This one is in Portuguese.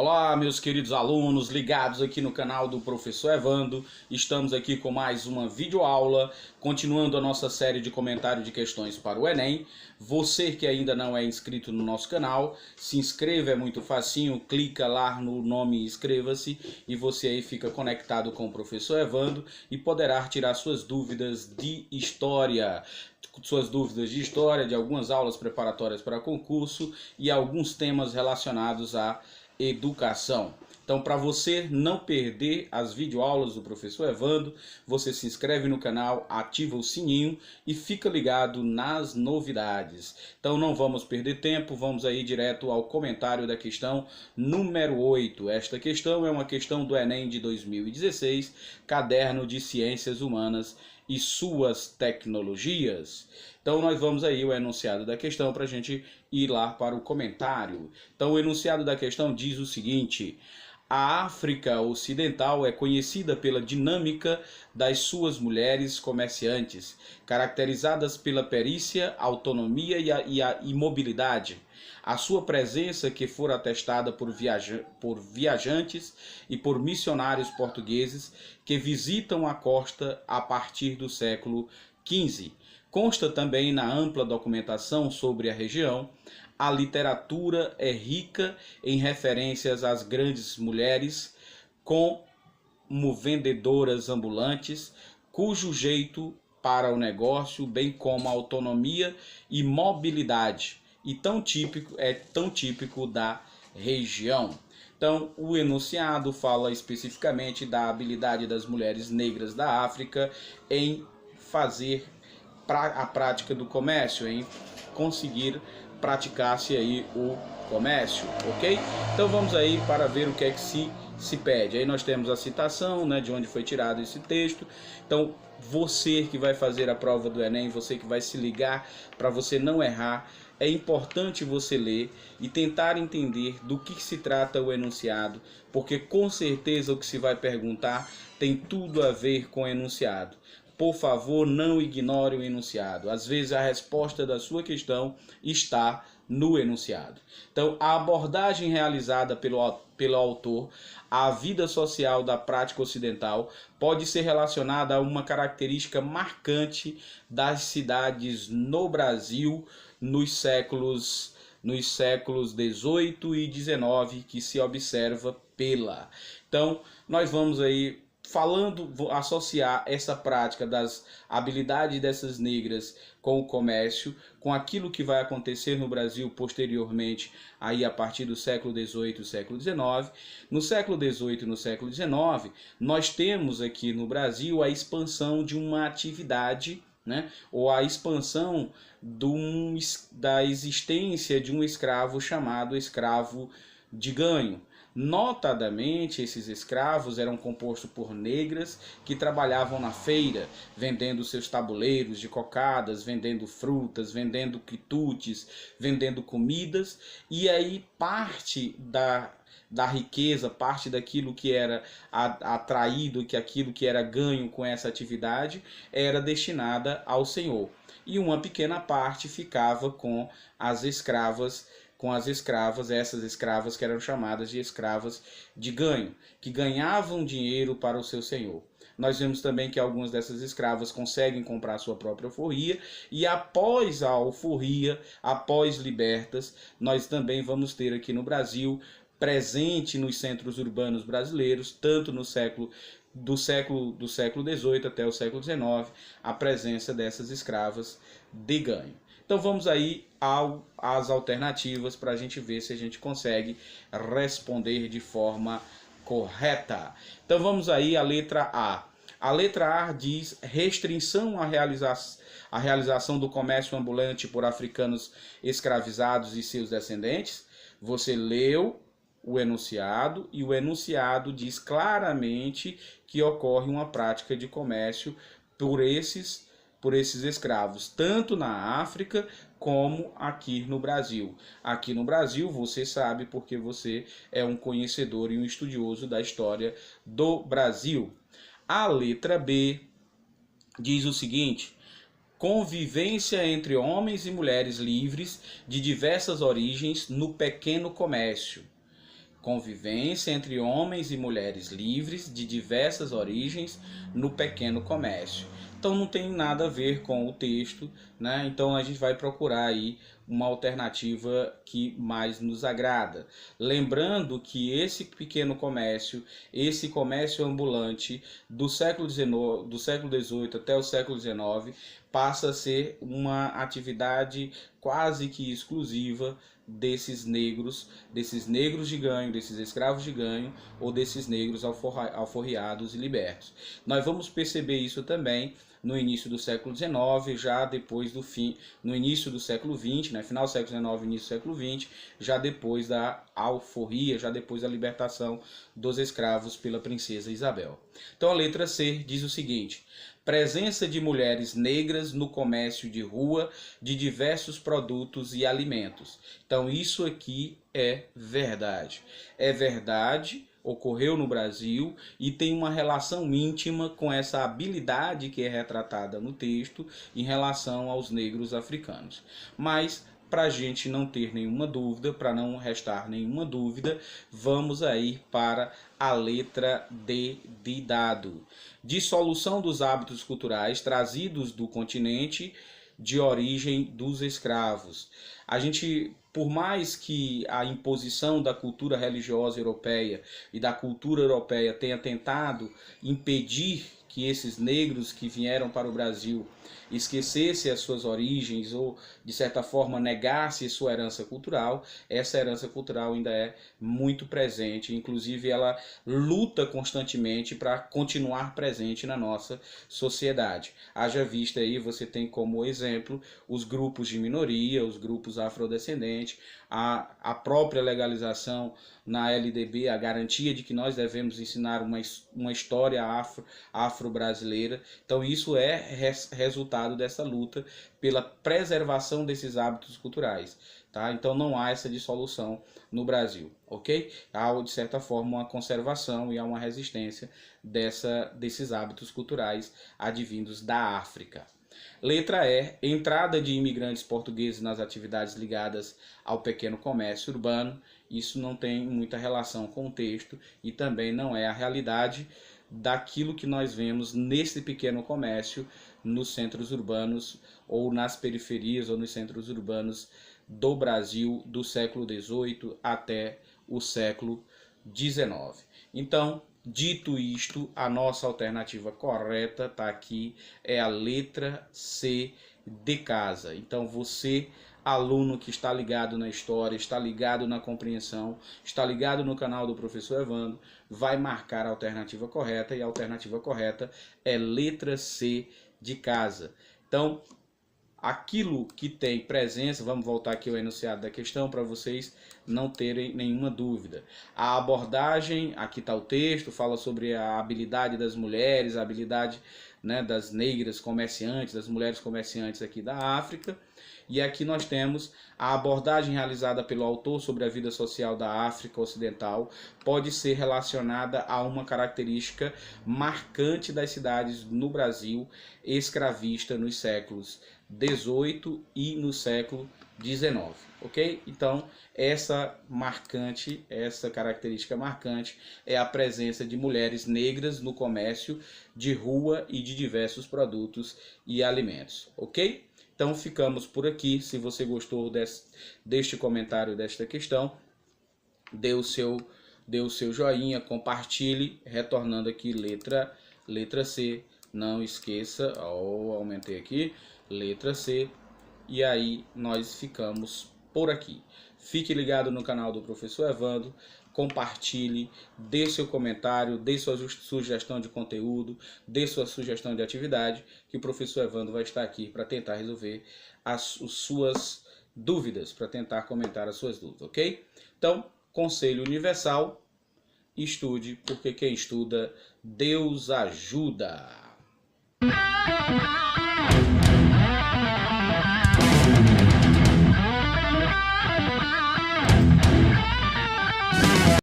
Olá, meus queridos alunos ligados aqui no canal do Professor Evandro. Estamos aqui com mais uma videoaula, continuando a nossa série de comentário de questões para o Enem. Você que ainda não é inscrito no nosso canal, se inscreva, é muito facinho, clica lá no nome inscreva-se e você aí fica conectado com o Professor Evandro e poderá tirar suas dúvidas de história. De algumas aulas preparatórias para concurso e alguns temas relacionados à educação. Então, para você não perder as videoaulas do Professor Evandro, você se inscreve no canal, ativa o sininho e fica ligado nas novidades. Então, não vamos perder tempo, vamos aí direto ao comentário da questão número 8. Esta questão é uma questão do Enem de 2016, caderno de Ciências Humanas e suas tecnologias. Então nós vamos aí o enunciado da questão para a gente ir lá para o comentário. Então o enunciado da questão diz o seguinte: a África Ocidental é conhecida pela dinâmica das suas mulheres comerciantes, caracterizadas pela perícia, autonomia e mobilidade. A sua presença, que for atestada por viajantes e por missionários portugueses que visitam a costa a partir do século XV. Consta também na ampla documentação sobre a região. A literatura é rica em referências às grandes mulheres, como vendedoras ambulantes, cujo jeito para o negócio, bem como a autonomia e mobilidade, é tão típico da região. Então, o enunciado fala especificamente da habilidade das mulheres negras da África em fazer a prática do comércio, em conseguir praticar-se aí o comércio, ok? Então vamos aí para ver o que é que se pede. Aí nós temos a citação, né, de onde foi tirado esse texto. Então você que vai fazer a prova do Enem, você que vai se ligar para você não errar, é importante você ler e tentar entender do que se trata o enunciado, porque com certeza o que se vai perguntar tem tudo a ver com o enunciado. Por favor, não ignore o enunciado. Às vezes a resposta da sua questão está no enunciado. Então, a abordagem realizada pelo autor à vida social da prática ocidental pode ser relacionada a uma característica marcante das cidades no Brasil nos séculos 18 e 19 que se observa pela. Então, nós vamos aí associar essa prática das habilidades dessas negras com o comércio, com aquilo que vai acontecer no Brasil posteriormente, aí a partir do século XVIII e século XIX. No século XVIII e no século XIX, nós temos aqui no Brasil a expansão de uma atividade, né, ou a expansão da existência de um escravo chamado escravo de ganho. Notadamente, esses escravos eram compostos por negras que trabalhavam na feira, vendendo seus tabuleiros de cocadas, vendendo frutas, vendendo quitutes, vendendo comidas, e aí parte da riqueza, parte daquilo que era atraído, aquilo que era ganho com essa atividade, era destinada ao senhor. E uma pequena parte ficava com as escravas, essas escravas que eram chamadas de escravas de ganho, que ganhavam dinheiro para o seu senhor. Nós vemos também que algumas dessas escravas conseguem comprar sua própria alforria, e após a alforria, após libertas, nós também vamos ter aqui no Brasil, presente nos centros urbanos brasileiros, tanto no do século XVIII até o século XIX, a presença dessas escravas de ganho. Então vamos aí às alternativas para a gente ver se a gente consegue responder de forma correta. Então vamos aí à letra A. A letra A diz restrição à realização do comércio ambulante por africanos escravizados e seus descendentes. Você leu o enunciado e o enunciado diz claramente que ocorre uma prática de comércio por esses escravos, tanto na África como aqui no Brasil. Aqui no Brasil, você sabe porque você é um conhecedor e um estudioso da história do Brasil. A letra B diz o seguinte: convivência entre homens e mulheres livres de diversas origens no pequeno comércio. Convivência entre homens e mulheres livres de diversas origens no pequeno comércio. Então não tem nada a ver com o texto, né? Então a gente vai procurar aí uma alternativa que mais nos agrada. Lembrando que esse pequeno comércio, esse comércio ambulante do século XVIII até o século XIX, passa a ser uma atividade quase que exclusiva desses negros de ganho, desses escravos de ganho ou desses negros alforriados e libertos. Nós vamos perceber isso também no início do século XIX, já depois do fim, no início do século XX, né, final do século XIX, início do século XX, já depois da alforria, já depois da libertação dos escravos pela princesa Isabel. Então a letra C diz o seguinte: presença de mulheres negras no comércio de rua de diversos produtos e alimentos. Então isso aqui é verdade. É verdade, ocorreu no Brasil e tem uma relação íntima com essa habilidade que é retratada no texto em relação aos negros africanos. Mas para a gente não ter nenhuma dúvida, para não restar nenhuma dúvida, vamos aí para a letra D de dado. Dissolução dos hábitos culturais trazidos do continente de origem dos escravos. A gente, por mais que a imposição da cultura religiosa europeia e da cultura europeia tenha tentado impedir que esses negros que vieram para o Brasil esquecessem as suas origens ou, de certa forma, negassem sua herança cultural, essa herança cultural ainda é muito presente, inclusive ela luta constantemente para continuar presente na nossa sociedade. Haja vista aí, você tem como exemplo os grupos de minoria, os grupos afrodescendentes, a própria legalização na LDB, a garantia de que nós devemos ensinar uma história afro-brasileira. Então isso é resultado dessa luta pela preservação desses hábitos culturais. Tá? Então não há essa dissolução no Brasil, ok? Há, de certa forma, uma conservação e há uma resistência desses hábitos culturais advindos da África. Letra E, entrada de imigrantes portugueses nas atividades ligadas ao pequeno comércio urbano. Isso não tem muita relação com o texto e também não é a realidade daquilo que nós vemos nesse pequeno comércio nos centros urbanos ou nas periferias ou nos centros urbanos do Brasil do século XVIII até o século XIX. Então, dito isto, a nossa alternativa correta está aqui, é a letra C de casa. Então você, aluno que está ligado na história, está ligado na compreensão, está ligado no canal do professor Evandro, vai marcar a alternativa correta e a alternativa correta é letra C de casa. Então, aquilo que tem presença, vamos voltar aqui ao enunciado da questão para vocês não terem nenhuma dúvida. A abordagem, aqui está o texto, fala sobre a habilidade das mulheres, a habilidade, né, das negras comerciantes, das mulheres comerciantes aqui da África. E aqui nós temos a abordagem realizada pelo autor sobre a vida social da África Ocidental pode ser relacionada a uma característica marcante das cidades no Brasil escravista nos séculos 18 e no século 19, ok? Então, essa característica marcante é a presença de mulheres negras no comércio de rua e de diversos produtos e alimentos, ok? Então, ficamos por aqui. Se você gostou deste comentário, desta questão, dê o seu joinha, compartilhe, retornando aqui letra C. Não esqueça, aumentei aqui, letra C, e aí nós ficamos por aqui. Fique ligado no canal do professor Evandro, compartilhe, dê seu comentário, dê sua sugestão de conteúdo, dê sua sugestão de atividade, que o professor Evandro vai estar aqui para tentar resolver as suas dúvidas, para tentar comentar as suas dúvidas, ok? Então, conselho universal, estude, porque quem estuda, Deus ajuda.